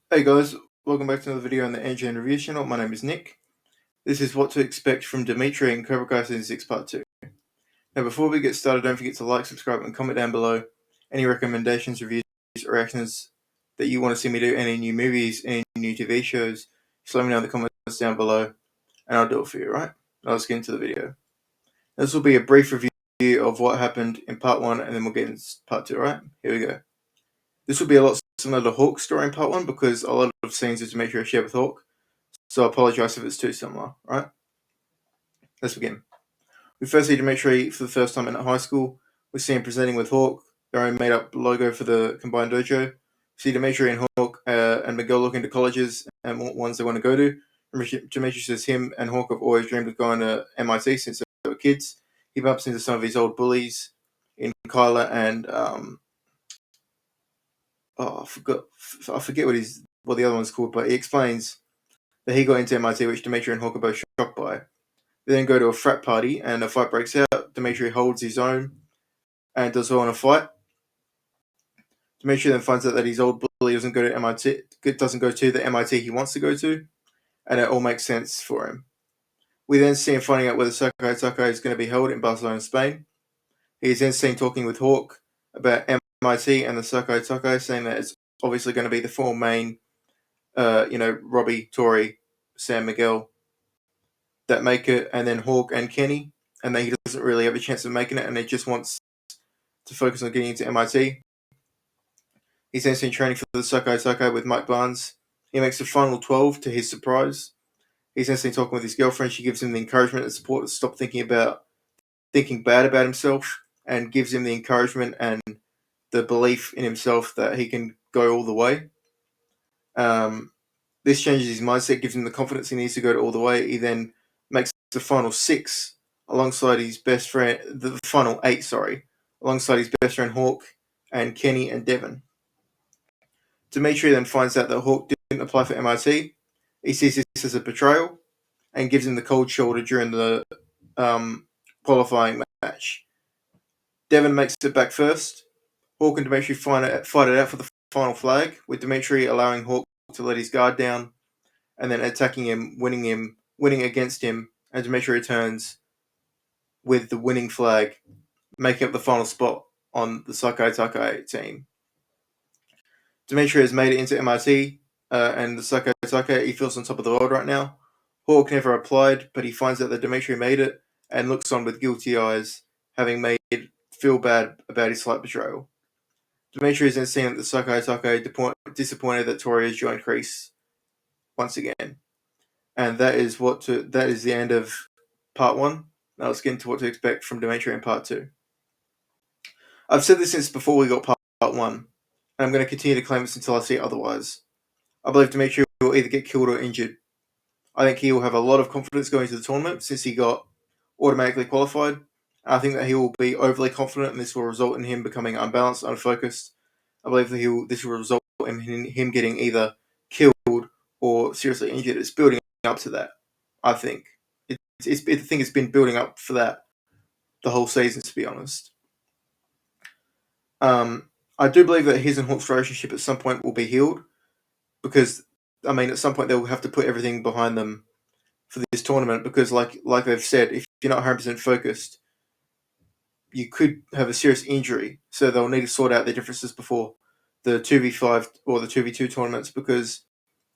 Hey guys, welcome back to another video on the Engine Review channel. My name is Nick. This is what to expect from Demetri and Cobra Kai Season 6 Part 2. Now before we get started, don't forget to like, subscribe and comment down below any recommendations, reviews, or reactions that you want to see me do, any new movies, any new TV shows. Just let me know in the comments down below and I'll do it for you, right? Now let's get into the video. This will be a brief review of what happened in Part 1 and then we'll get into Part 2, right? Here we go. This will be a lot similar to Hawk's story in Part 1 because a lot of scenes is Demetri share with Hawk. So I apologise if it's too similar, right? Let's begin. We first see Demetri for the first time in high school. We see him presenting with Hawk, their own made-up logo for the combined dojo. We see Demetri and Hawk and Miguel look into colleges and what ones they want to go to. Demetri says him and Hawk have always dreamed of going to MIT since they were kids. He bumps into some of his old bullies in Kyla and I forget what the other one's called, but he explains that he got into MIT, which Demetri and Hawk are both shocked by. They then go to a frat party and a fight breaks out. Demetri holds his own and does well in a fight. Demetri then finds out that his old bully doesn't go to the MIT he wants to go to, and it all makes sense for him. We then see him finding out whether Sakai Takai is going to be held in Barcelona, Spain. He is then seen talking with Hawk about MIT and the Sakai Takai, saying that it's obviously going to be the four main, Robbie, Tori, Sam, Miguel, that make it, and then Hawk and Kenny, and then he doesn't really have a chance of making it, and he just wants to focus on getting into MIT. He's then seen training for the Sakai Sakai with Mike Barnes. He makes the final 12 to his surprise. He's then seen talking with his girlfriend. She gives him the encouragement and support to stop thinking bad about himself, and gives him the encouragement and the belief in himself that he can go all the way. This changes his mindset, gives him the confidence he needs to go all the way. He then makes the final 6 alongside his best friend, the final 8, alongside his best friend Hawk and Kenny and Devon. Demetri then finds out that Hawk didn't apply for MIT. He sees this as a betrayal and gives him the cold shoulder during the qualifying match. Devon makes it back first. Hawk and Demetri fight it out for the final flag, with Demetri allowing Hawk to let his guard down and then attacking him, winning against him, and Demetri returns with the winning flag, making up the final spot on the Sakai Takai team. Demetri has made it into MIT, and the Sakai Takai, he feels on top of the world right now. Hawk never applied, but he finds out that Demetri made it and looks on with guilty eyes, having made it feel bad about his slight betrayal. Demetri is then seen at the Sakai Takai, disappointed that Tori has joined Kreese once again. And that is the end of Part 1. Now let's get into what to expect from Demetri in Part 2. I've said this since before we got Part 1, and I'm going to continue to claim this until I see otherwise. I believe Demetri will either get killed or injured. I think he will have a lot of confidence going into the tournament since he got automatically qualified. I think that he will be overly confident, and this will result in him becoming unbalanced, unfocused. I believe that this will result in him getting either killed or seriously injured. It's building up to that, I think. I think it's been building up for that the whole season, to be honest. I do believe that his and Hawk's relationship at some point will be healed because, at some point they'll have to put everything behind them for this tournament because, like they've said, if you're not 100% focused, you could have a serious injury. So they'll need to sort out their differences before the 2v5 or the 2v2 tournaments because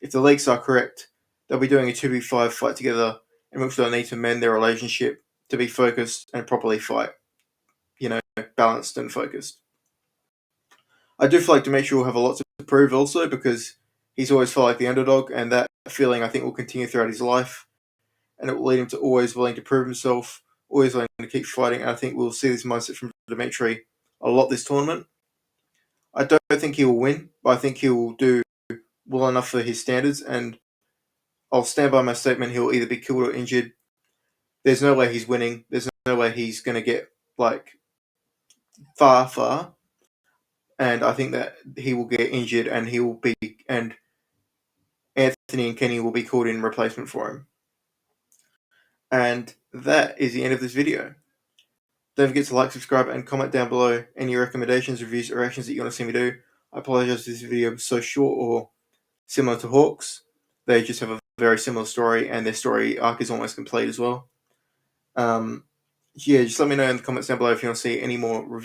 if the leaks are correct, they'll be doing a 2v5 fight together in which they'll need to mend their relationship to be focused and properly fight, balanced and focused. I do feel like Demetri will have a lot to prove also because he's always felt like the underdog, and that feeling I think will continue throughout his life, and it will lead him to always willing to prove himself, always willing to keep fighting, and I think we'll see this mindset from Demetri a lot this tournament. I don't think he will win, but I think he will do well enough for his standards, and I'll stand by my statement he'll either be killed or injured. There's no way he's winning. There's no way he's going to get, far. And I think that he will get injured and and Anthony and Kenny will be called in replacement for him. And that is the end of this video. Don't forget to like, subscribe, and comment down below any recommendations, reviews, or actions that you want to see me do. I apologize if this video was so short or similar to Hawks. They just have a very similar story, and their story arc is almost complete as well. Yeah, just let me know in the comments down below if you want to see any more reviews